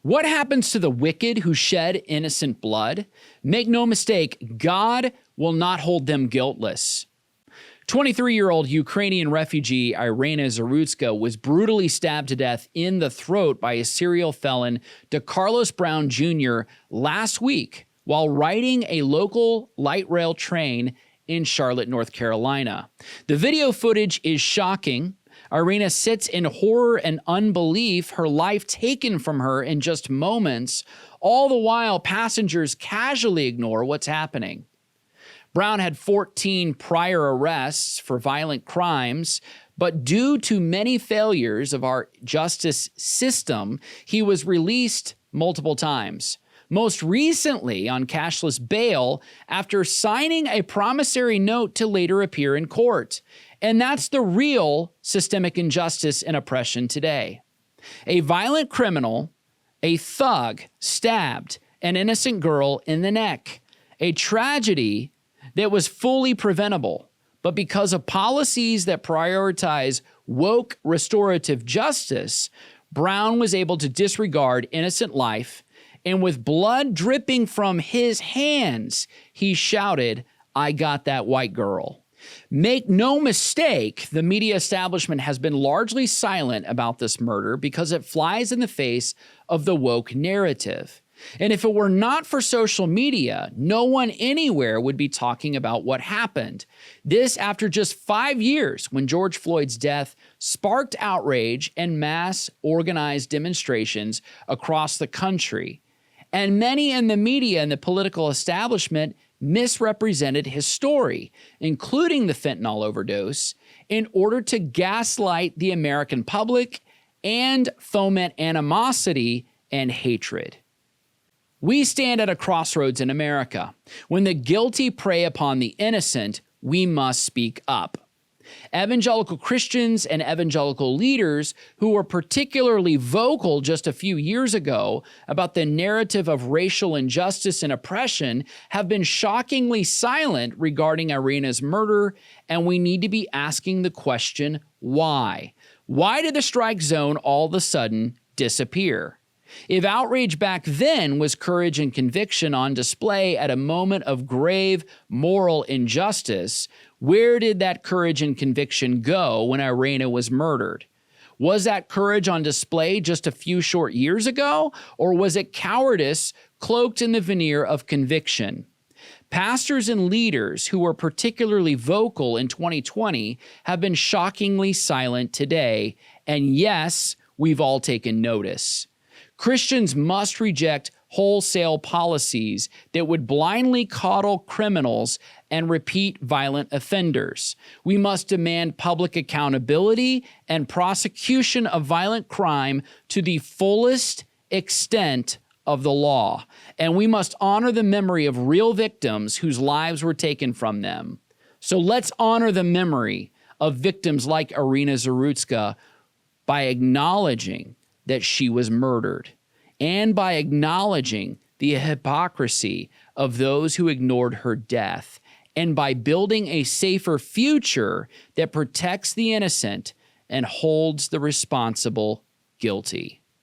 What happens to the wicked who shed innocent blood? Make no mistake, God will not hold them guiltless. 23-year-old Ukrainian refugee Irina Zarutska was brutally stabbed to death in the throat by a serial felon, DeCarlos Brown Jr., last week while riding a local light rail train in Charlotte, North Carolina. The video footage is shocking. Irina sits in horror and unbelief, her life taken from her in just moments, all the while passengers casually ignore what's happening. Brown had 14 prior arrests for violent crimes, but due to many failures of our justice system, he was released multiple times. Most recently on cashless bail after signing a promissory note to later appear in court. And that's the real systemic injustice and oppression today. A violent criminal, a thug, stabbed an innocent girl in the neck. A tragedy that was fully preventable. But because of policies that prioritize woke restorative justice, Brown was able to disregard innocent life, and with blood dripping from his hands, he shouted, "I got that white girl." Make no mistake, the media establishment has been largely silent about this murder because it flies in the face of the woke narrative. And if it were not for social media, no one anywhere would be talking about what happened. This after just 5 years when George Floyd's death sparked outrage and mass organized demonstrations across the country. And many in the media and the political establishment misrepresented his story, including the fentanyl overdose, in order to gaslight the American public and foment animosity and hatred. We stand at a crossroads in America. When the guilty prey upon the innocent, we must speak up. Evangelical Christians and evangelical leaders who were particularly vocal just a few years ago about the narrative of racial injustice and oppression have been shockingly silent regarding Irina's murder, and we need to be asking the question, why? Why did the strike zone all of a sudden disappear? If outrage back then was courage and conviction on display at a moment of grave moral injustice, where did that courage and conviction go when Irina was murdered? Was that courage on display just a few short years ago, or was it cowardice cloaked in the veneer of conviction? Pastors and leaders who were particularly vocal in 2020 have been shockingly silent today, and yes, we've all taken notice. Christians must reject wholesale policies that would blindly coddle criminals and repeat violent offenders. We must demand public accountability and prosecution of violent crime to the fullest extent of the law. And we must honor the memory of real victims whose lives were taken from them. So let's honor the memory of victims like Irina Zarutska by acknowledging that she was murdered, and by acknowledging the hypocrisy of those who ignored her death, and by building a safer future that protects the innocent and holds the responsible guilty.